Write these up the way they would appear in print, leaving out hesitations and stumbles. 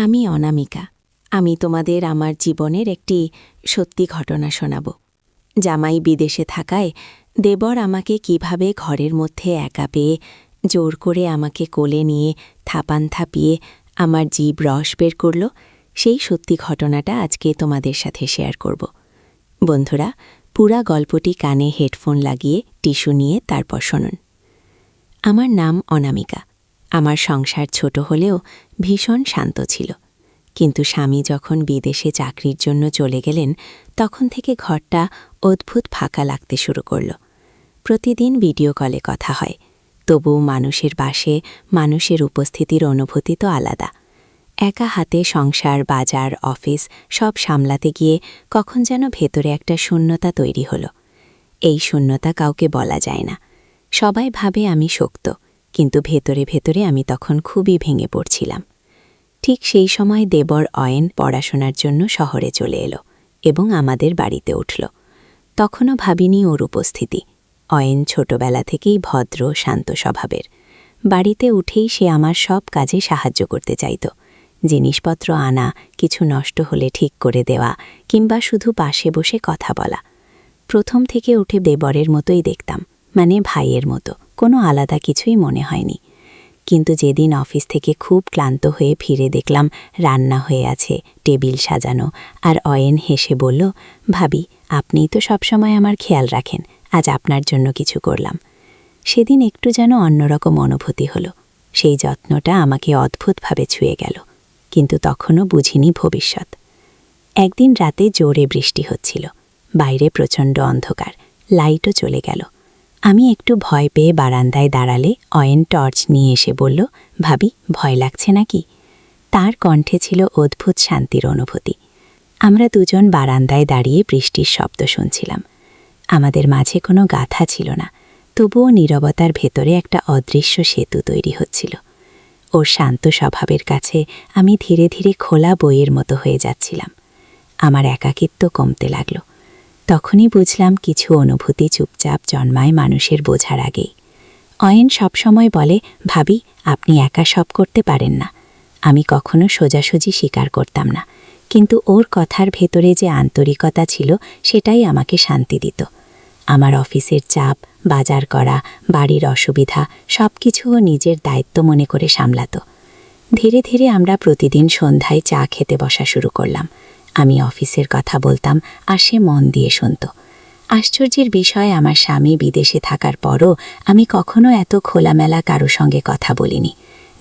আমি অনামিকা। আমি তোমাদের আমার জীবনের একটি সত্যি ঘটনা শোনাব। জামাই বিদেশে থাকায় দেবর আমাকে কিভাবে ঘরের মধ্যে একা পেয়ে জোর করে আমাকে কোলে নিয়ে থাপান থাপিয়ে আমার জীব রস বের করল, সেই সত্যি ঘটনাটা আজকে তোমাদের সাথে শেয়ার করব। বন্ধুরা, পুরা গল্পটি কানে হেডফোন লাগিয়ে টিস্যু নিয়ে তারপর শুনুন। আমার নাম অনামিকা। আমার সংসার ছোট হলেও ভীষণ শান্ত ছিল, কিন্তু স্বামী যখন বিদেশে চাকরির জন্য চলে গেলেন তখন থেকে ঘরটা অদ্ভুত ফাঁকা লাগতে শুরু করল। প্রতিদিন ভিডিও কলে কথা হয়, তবু মানুষের পাশে মানুষের উপস্থিতির অনুভূতি তো আলাদা। একা হাতে সংসার, বাজার, অফিস সব সামলাতে গিয়ে কখন যেন ভেতরে একটা শূন্যতা তৈরি হলো। এই শূন্যতা কাউকে বলা যায় না। সবাই ভাবে আমি শক্ত, কিন্তু ভেতরে ভেতরে আমি তখন খুবই ভেঙে পড়ছিলাম। ঠিক সেই সময় দেবর অয়েন পড়াশোনার জন্য শহরে চলে এলো এবং আমাদের বাড়িতে উঠল। তখনও ভাবিনি ওর উপস্থিতি। অয়েন ছোটবেলা থেকেই ভদ্র, শান্ত স্বভাবের। বাড়িতে উঠেই সে আমার সব কাজে সাহায্য করতে চাইত। জিনিসপত্র আনা, কিছু নষ্ট হলে ঠিক করে দেওয়া, কিংবা শুধু পাশে বসে কথা বলা। প্রথম থেকে উঠে দেবরের মতোই দেখতাম, মানে ভাইয়ের মতো, কোনো আলাদা কিছুই মনে হয়নি। কিন্তু যেদিন অফিস থেকে খুব ক্লান্ত হয়ে ফিরে দেখলাম রান্না হয়ে আছে, টেবিল সাজানো, আর অয়েন হেসে বলল, ভাবি, আপনিই তো সবসময় আমার খেয়াল রাখেন, আজ আপনার জন্য কিছু করলাম। সেদিন একটু যেন অন্যরকম অনুভূতি হলো। সেই যত্নটা আমাকে অদ্ভুতভাবে ছুঁয়ে গেল, কিন্তু তখনও বুঝিনি ভবিষ্যৎ। একদিন রাতে জোরে বৃষ্টি হচ্ছিল, বাইরে প্রচণ্ড অন্ধকার, লাইটও চলে গেল। আমি একটু ভয় পেয়ে বারান্দায় দাঁড়ালে অয়েন টর্চ নিয়ে এসে বলল, ভাবি, ভয় লাগছে নাকি? তার কণ্ঠে ছিল অদ্ভুত শান্তির অনুভূতি। আমরা দুজন বারান্দায় দাঁড়িয়ে বৃষ্টির শব্দ শুনছিলাম। আমাদের মাঝে কোনো গাথা ছিল না, তবুও নীরবতার ভেতরে একটা অদৃশ্য সেতু তৈরি হচ্ছিল। ওর শান্ত স্বভাবের কাছে আমি ধীরে ধীরে খোলা বইয়ের মতো হয়ে যাচ্ছিলাম। আমার একাকিত্ব কমতে লাগল। তখনই বুঝলাম কিছু অনুভূতি চুপচাপ জন্মায় মানুষের বোঝার আগেই। অয়েন সবসময় বলে, ভাবি, আপনি একা সব করতে পারেন না। আমি কখনো সোজাসুজি স্বীকার করতাম না, কিন্তু ওর কথার ভেতরে যে আন্তরিকতা ছিল সেটাই আমাকে শান্তি দিত। আমার অফিসের চাপ, বাজার করা, বাড়ির অসুবিধা সব কিছু ও নিজের দায়িত্ব মনে করে সামলাত। ধীরে ধীরে আমরা প্রতিদিন সন্ধ্যায় চা খেতে বসা শুরু করলাম। আমি অফিসের কথা বলতাম আর সে মন দিয়ে শুনত। আশ্চর্যের বিষয়, আমার স্বামী বিদেশে থাকার পরও আমি কখনো এত খোলামেলা কারো সঙ্গে কথা বলিনি।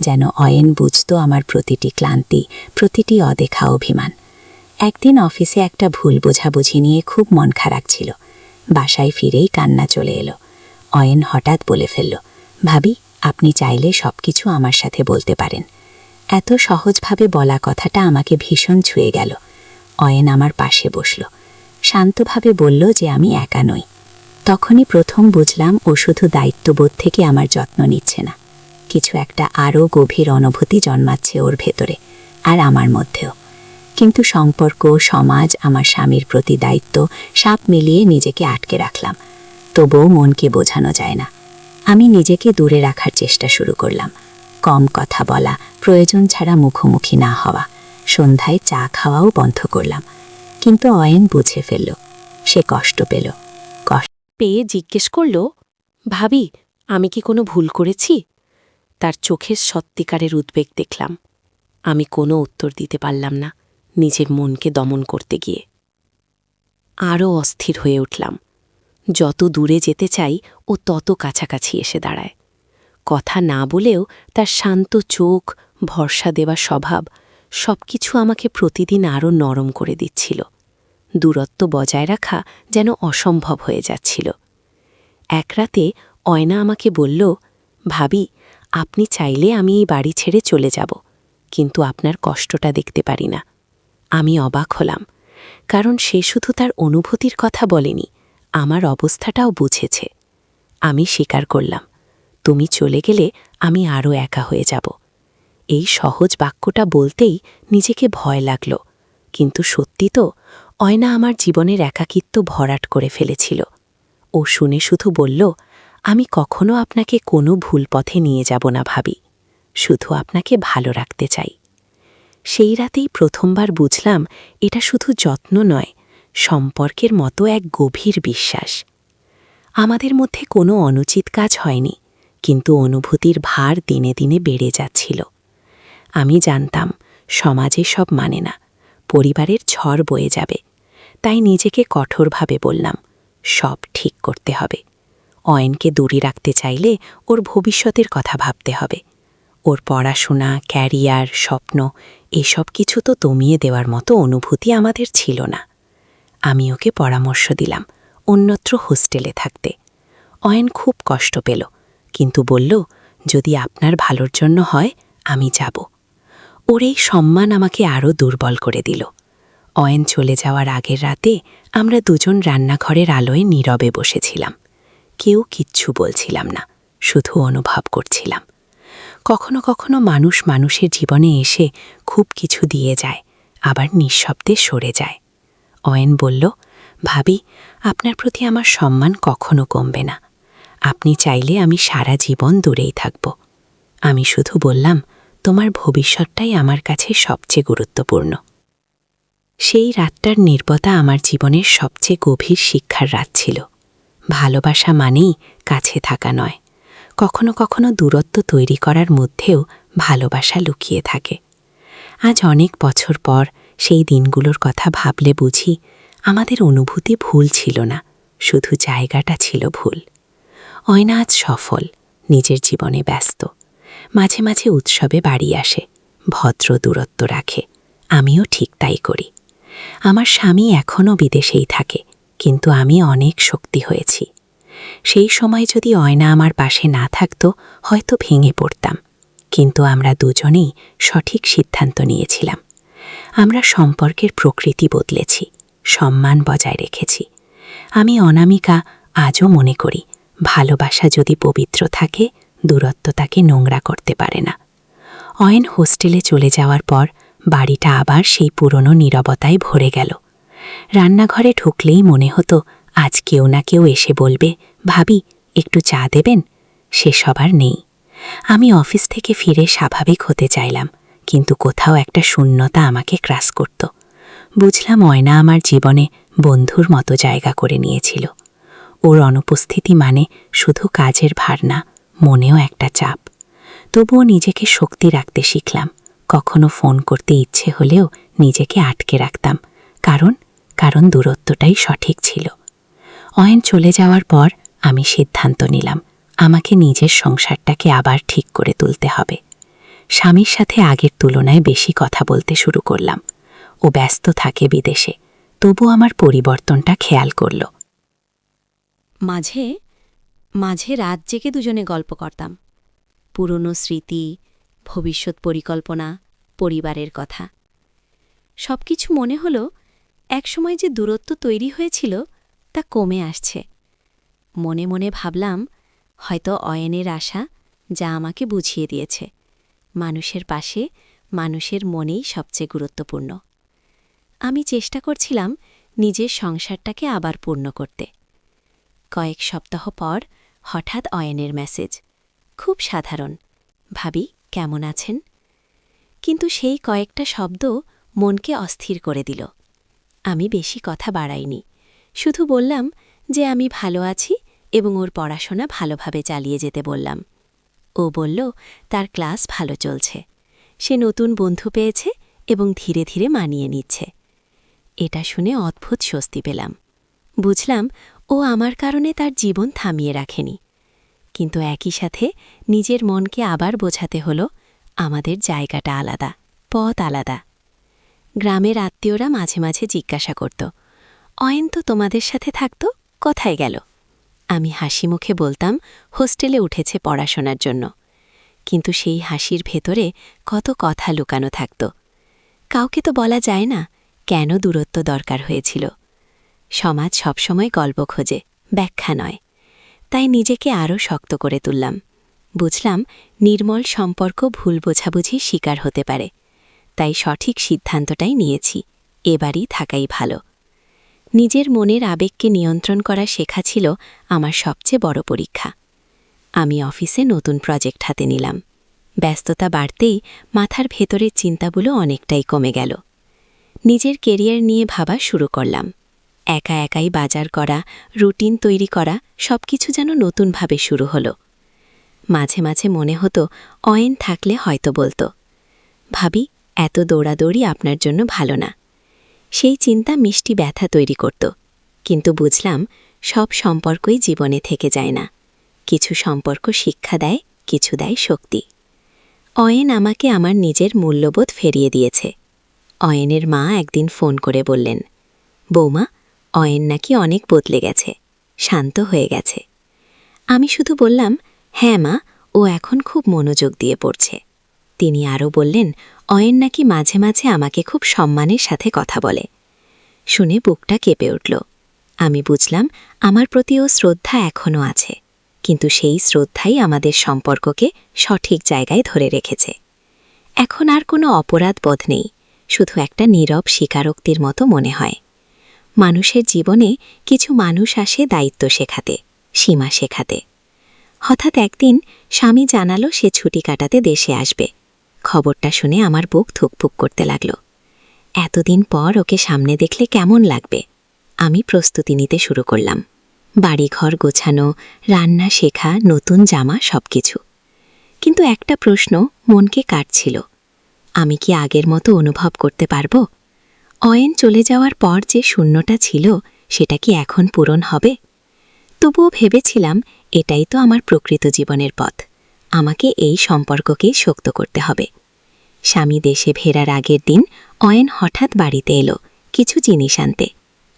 যেন অয়েন বুঝত আমার প্রতিটি ক্লান্তি, প্রতিটি অদেখা অভিমান। একদিন অফিসে একটা ভুল বোঝাবুঝি নিয়ে খুব মন খারাপ ছিল। বাসায় ফিরেই কান্না চলে এলো। অয়েন হঠাৎ বলে ফেলল, ভাবি, আপনি চাইলে সব কিছু আমার সাথে বলতে পারেন। এত সহজভাবে বলা কথাটা আমাকে ভীষণ ছুঁয়ে গেল। অয়েন আমার পাশে বসল, শান্তভাবে বলল যে আমি একা নই। তখনই প্রথম বুঝলাম ও শুধু দায়িত্ববোধ থেকে আমার যত্ন নিচ্ছে না, কিছু একটা আরও গভীর অনুভূতি জন্মাচ্ছে ওর ভেতরে, আর আমার মধ্যেও। কিন্তু সম্পর্ক, সমাজ, আমার স্বামীর প্রতি দায়িত্ব সব মিলিয়ে নিজেকে আটকে রাখলাম। তবুও মনকে বোঝানো যায় না। আমি নিজেকে দূরে রাখার চেষ্টা শুরু করলাম। কম কথা বলা, প্রয়োজন ছাড়া মুখোমুখি না হওয়া, সন্ধ্যায় চা খাওয়াও বন্ধ করলাম। কিন্তু অয়েন বুঝে ফেলল, সে কষ্ট পেল। কষ্ট পেয়ে জিজ্ঞেস করল, ভাবি, আমি কি কোনো ভুল করেছি? তার চোখের সত্যিকারের উদ্বেগ দেখলাম। আমি কোনো উত্তর দিতে পারলাম না, নিজের মনকে দমন করতে গিয়ে। আরও অস্থির হয়ে উঠলাম। যত দূরে যেতে চাই ও তত কাছাকাছি এসে দাঁড়ায়। কথা না বলেও তার শান্ত চোখ, ভরসা দেওয়া স্বভাব সব কিছু আমাকে প্রতিদিন আরও নরম করে দিচ্ছিল। দূরত্ব বজায় রাখা যেন অসম্ভব হয়ে যাচ্ছিল। এক রাতে অয়না আমাকে বলল, ভাবি, আপনি চাইলে আমি এই বাড়ি ছেড়ে চলে যাব, কিন্তু আপনার কষ্টটা দেখতে পারি না। আমি অবাক হলাম, কারণ সে শুধু তার অনুভূতির কথা বলেনি, আমার অবস্থাটাও বুঝেছে। আমি স্বীকার করলাম, তুমি চলে গেলে আমি আরও একা হয়ে যাব। এই সহজ বাক্যটা বলতেই নিজেকে ভয় লাগল, কিন্তু সত্যি তো, অয়না আমার জীবনের একাকিত্ব ভরাট করে ফেলেছিল। ও শুনে শুধু বলল, আমি কখনো আপনাকে কোনো ভুল পথে নিয়ে যাব না ভাবি, শুধু আপনাকে ভালো রাখতে চাই। সেই রাতেই প্রথমবার বুঝলাম এটা শুধু যত্ন নয়, সম্পর্কের মতো এক গভীর বিশ্বাস। আমাদের মধ্যে কোনো অনুচিত কাজ হয়নি, কিন্তু অনুভূতির ভার দিনে দিনে বেড়ে যাচ্ছিল। আমি জানতাম সমাজে সব মানে না, পরিবারের ঝড় বয়ে যাবে। তাই নিজেকে কঠোরভাবে বললাম, সব ঠিক করতে হবে। অয়নকে দূরে রাখতে চাইলে ওর ভবিষ্যতের কথা ভাবতে হবে। ওর পড়াশোনা, ক্যারিয়ার, স্বপ্ন এসব কিছু তো দমিয়ে দেওয়ার মতো অনুভূতি আমাদের ছিল না। আমি ওকে পরামর্শ দিলাম অন্যত্র হোস্টেলে থাকতে। অয়ন খুব কষ্ট পেল, কিন্তু বলল, যদি আপনার ভালোর জন্য হয় আমি যাব। ওর এই সম্মান আমাকে আরও দুর্বল করে দিল। অয়ন চলে যাওয়ার আগের রাতে আমরা দুজন রান্নাঘরের আলোয় নীরবে বসেছিলাম। কেউ কিচ্ছু বলছিলাম না, শুধু অনুভব করছিলাম। কখনো কখনো মানুষ মানুষের জীবনে এসে খুব কিছু দিয়ে যায়, আবার নিঃশব্দে সরে যায়। অয়ন বলল, ভাবি, আপনার প্রতি আমার সম্মান কখনো কমবে না। আপনি চাইলে আমি সারা জীবন দূরেই থাকব। আমি শুধু বললাম, তোমার ভবিষ্যৎটাই আমার কাছে সবচেয়ে গুরুত্বপূর্ণ। সেই রাতটার নীরবতা আমার জীবনের সবচেয়ে গভীর শিক্ষার রাত ছিল। ভালোবাসা মানেই কাছে থাকা নয়, কখনো কখনো দূরত্ব তৈরি করার মধ্যেও ভালোবাসা লুকিয়ে থাকে। আজ অনেক বছর পর সেই দিনগুলোর কথা ভাবলে বুঝি আমাদের অনুভূতি ভুল ছিল না, শুধু জায়গাটা ছিল ভুল। অয়না আজ সফল, নিজের জীবনে ব্যস্ত। মাঝে মাঝে উৎসবে বাড়ি আসে, ভদ্র দূরত্ব রাখে। আমিও ঠিক তাই করি। আমার স্বামী এখনও বিদেশেই থাকে, কিন্তু আমি অনেক শক্তি হয়েছি। সেই সময় যদি অয়না আমার পাশে না থাকত, হয়তো ভেঙে পড়তাম। কিন্তু আমরা দুজনেই সঠিক সিদ্ধান্ত নিয়েছিলাম। আমরা সম্পর্কের প্রকৃতি বদলেছি, সম্মান বজায় রেখেছি। আমি অনামিকা আজও মনে করি, ভালোবাসা যদি পবিত্র থাকে, দূরত্ব তাকে নোংরা করতে পারে না। অয়ন হোস্টেলে চলে যাওয়ার পর বাড়িটা আবার সেই পুরনো নীরবতায় ভরে গেল। রান্নাঘরে ঢুকলেই মনে হতো আজ কেউ না কেউ এসে বলবে, ভাবি একটু চা দেবেন? সে সবার নেই। আমি অফিস থেকে ফিরে স্বাভাবিক হতে চাইলাম, কিন্তু কোথাও একটা শূন্যতা আমাকে ক্রাস করত। বুঝলাম অয়না আমার জীবনে বন্ধুর মতো জায়গা করে নিয়েছিল। ওর অনুপস্থিতি মানে শুধু কাজের ভার না, মনেও একটা চাপ। তবুও নিজেকে শক্তি রাখতে শিখলাম। কখনো ফোন করতে ইচ্ছে হলেও নিজেকে আটকে রাখতাম, কারণ দূরত্বটাই সঠিক ছিল। অয়ন চলে যাওয়ার পর আমি সিদ্ধান্ত নিলাম, আমাকে নিজের সংসারটাকে আবার ঠিক করে তুলতে হবে। স্বামীর সাথে আগের তুলনায় বেশি কথা বলতে শুরু করলাম। ও ব্যস্ত থাকে বিদেশে, তবু আমার পরিবর্তনটা খেয়াল করল। মাঝে মাঝে রাত জেগে দুজনে গল্প করতাম। পুরনো স্মৃতি, ভবিষ্যৎ পরিকল্পনা, পরিবারের কথা। সবকিছু মনে হলো একসময় যে দূরত্ব তৈরি হয়েছিল তা কমে আসছে। মনে মনে ভাবলাম, হয়তো অয়নের আশা যা আমাকে বুঝিয়ে দিয়েছে, মানুষের পাশে, মানুষের মনেই সবচেয়ে গুরুত্বপূর্ণ। আমি চেষ্টা করছিলাম নিজের সংসারটাকে আবার পূর্ণ করতে। কয়েক সপ্তাহ পর হঠাৎ অয়নের মেসেজ, খুব সাধারণ, ভাবি কেমন আছেন? কিন্তু সেই কয়েকটা শব্দ মনকে অস্থির করে দিল। আমি বেশি কথা বাড়াইনি, শুধু বললাম যে আমি ভালো আছি এবং ওর পড়াশোনা ভালোভাবে চালিয়ে যেতে বললাম। ও বলল তার ক্লাস ভালো চলছে, সে নতুন বন্ধু পেয়েছে এবং ধীরে ধীরে মানিয়ে নিচ্ছে। এটা শুনে অদ্ভুত স্বস্তি পেলাম। বুঝলাম ও আমার কারণে তার জীবন থামিয়ে রাখেনি। কিন্তু একই সাথে নিজের মনকে আবার বোঝাতে হলো, আমাদের জায়গাটা আলাদা, পথ আলাদা। গ্রামের আত্মীয়রা মাঝে মাঝে জিজ্ঞাসা করত, অয়ন তো তোমাদের সাথে থাকত, কোথায় গেল? আমি হাসি মুখে বলতাম, হোস্টেলে উঠেছে পড়াশোনার জন্য। কিন্তু সেই হাসির ভেতরে কত কথা লুকানো থাকত। কাউকে তো বলা যায় না কেন দূরত্ব দরকার হয়েছিল। সমাজ সবসময় গল্প খোঁজে, ব্যাখ্যা নয়। তাই নিজেকে আরও শক্ত করে তুললাম। বুঝলাম নির্মল সম্পর্ক ভুল বোঝাবুঝির শিকার হতে পারে। তাই সঠিক সিদ্ধান্তটাই নিয়েছি, এবারই থাকাই ভালো। নিজের মনের আবেগকে নিয়ন্ত্রণ করা শেখা ছিল আমার সবচেয়ে বড় পরীক্ষা। আমি অফিসে নতুন প্রজেক্ট হাতে নিলাম। ব্যস্ততা বাড়তেই মাথার ভেতরের চিন্তাগুলো অনেকটাই কমে গেল। নিজের কেরিয়ার নিয়ে ভাবা শুরু করলাম। একা একাই বাজার করা, রুটিন তৈরি করা সবকিছু যেন নতুনভাবে শুরু হলো। মাঝে মাঝে মনে হতো অয়েন থাকলে হয়তো বলতো, ভাবি, এত দৌড়াদৌড়ি আপনার জন্য ভালো না। সেই চিন্তা মিষ্টি ব্যথা তৈরি করত, কিন্তু বুঝলাম সব সম্পর্কই জীবনে থেকে যায় না। কিছু সম্পর্ক শিক্ষা দেয়, কিছু দেয় শক্তি। অয়েন আমাকে আমার নিজের মূল্যবোধ ফিরিয়ে দিয়েছে। অয়েনের মা একদিন ফোন করে বললেন, বৌমা, অয়েন নাকি অনেক বদলে গেছে, শান্ত হয়ে গেছে। আমি শুধু বললাম, হ্যাঁ মা, ও এখন খুব মনোযোগ দিয়ে পড়ছে। তিনি আরও বললেন, অয়েন নাকি মাঝে মাঝে আমাকে খুব সম্মানের সাথে কথা বলে। শুনে বুকটা কেঁপে উঠল। আমি বুঝলাম আমার প্রতি ও শ্রদ্ধা এখনও আছে, কিন্তু সেই শ্রদ্ধাই আমাদের সম্পর্ককে সঠিক জায়গায় ধরে রেখেছে। এখন আর কোনো অপরাধ বোধ নেই, শুধু একটা নীরব স্বীকারোক্তির মতো মনে হয়। মানুষের জীবনে কিছু মানুষ আসে দায়িত্ব শেখাতে, সীমা শেখাতে। হঠাৎ একদিন স্বামী জানালো সে ছুটি কাটাতে দেশে আসবে। খবরটা শুনে আমার বুক ধুকপুক করতে লাগল। এতদিন পর ওকে সামনে দেখলে কেমন লাগবে? আমি প্রস্তুতি নিতে শুরু করলাম। বাড়িঘর গোছানো, রান্না শেখা, নতুন জামা সবকিছু। কিন্তু একটা প্রশ্ন মনকে কাটছিল, আমি কি আগের মতো অনুভব করতে পারব? অয়েন চলে যাওয়ার পর যে শূন্যটা ছিল, সেটা কি এখন পূরণ হবে? তবুও ভেবেছিলাম এটাই তো আমার প্রকৃত জীবনের পথ, আমাকে এই সম্পর্ককেই শক্ত করতে হবে। স্বামী দেশে ফেরার আগের দিন অয়েন হঠাৎ বাড়িতে এলো কিছু জিনিস আনতে।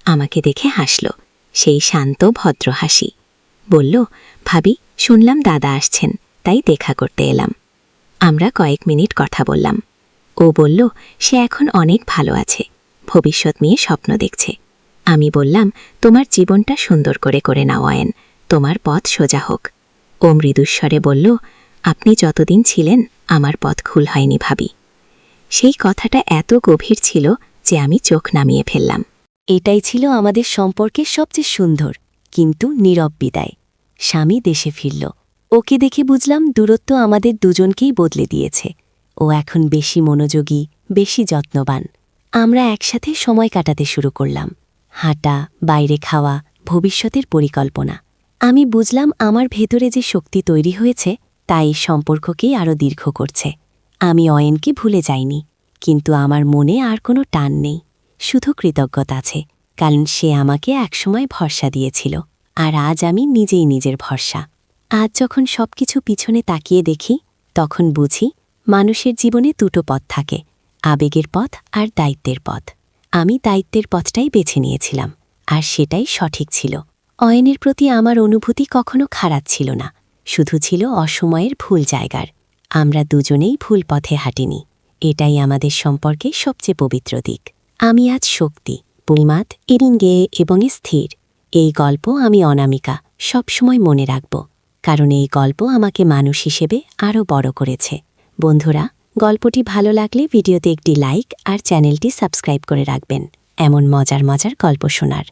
আমাকে দেখে হাসল, সেই শান্ত ভদ্র হাসি। বলল, ভাবি, শুনলাম দাদা আসছেন, তাই দেখা করতে এলাম। আমরা কয়েক মিনিট কথা বললাম। ও বলল সে এখন অনেক ভালো আছে, ভবিষ্যৎ নিয়ে স্বপ্ন দেখছে। আমি বললাম, তোমার জীবনটা সুন্দর করে করে নাও অয়েন, তোমার পথ সোজা হোক। ও মৃদুস্বরে বলল, আপনি যতদিন ছিলেন আমার পথ খুল হয়নি ভাবি। সেই কথাটা এত গভীর ছিল যে আমি চোখ নামিয়ে ফেললাম। এটাই ছিল আমাদের সম্পর্কের সবচেয়ে সুন্দর কিন্তু নীরব বিদায়। স্বামী দেশে ফিরল। ওকে দেখে বুঝলাম দূরত্ব আমাদের দুজনকেই বদলে দিয়েছে। ও এখন বেশি মনোযোগী, বেশি যত্নবান। আমরা একসাথে সময় কাটাতে শুরু করলাম, হাঁটা, বাইরে খাওয়া, ভবিষ্যতের পরিকল্পনা। আমি বুঝলাম আমার ভেতরে যে শক্তি তৈরি হয়েছে তা এই সম্পর্ককেই আরও দীর্ঘ করছে। আমি অয়েনকে ভুলে যাইনি, কিন্তু আমার মনে আর কোনো টান নেই, শুধু কৃতজ্ঞতা আছে, কারণ সে আমাকে একসময় ভরসা দিয়েছিল, আর আজ আমি নিজেই নিজের ভরসা। আজ যখন সবকিছু পিছনে তাকিয়ে দেখি, তখন বুঝি মানুষের জীবনে দুটো পথ থাকে, আবেগের পথ আর দায়িত্বের পথ। আমি দায়িত্বের পথটাই বেছে নিয়েছিলাম, আর সেটাই সঠিক ছিল। অয়েনের প্রতি আমার অনুভূতি কখনো খারাপ ছিল না, শুধু ছিল অসময়ের ভুল জায়গার। আমরা দুজনেই ভুল পথে হাঁটিনি, এটাই আমাদের সম্পর্কে সবচেয়ে পবিত্র দিক। আমি আজ শক্তি, পরিমাত, এরিঙ্গে এবং স্থির। এই গল্প আমি অনামিকা সবসময় মনে রাখব, কারণ এই গল্প আমাকে মানুষ হিসেবে আরও বড় করেছে। বন্ধুরা, গল্পটি ভালো লাগলে ভিডিওতে একটি লাইক আর চ্যানেলটি সাবস্ক্রাইব করে রাখবেন এমন মজার মজার গল্প শোনার।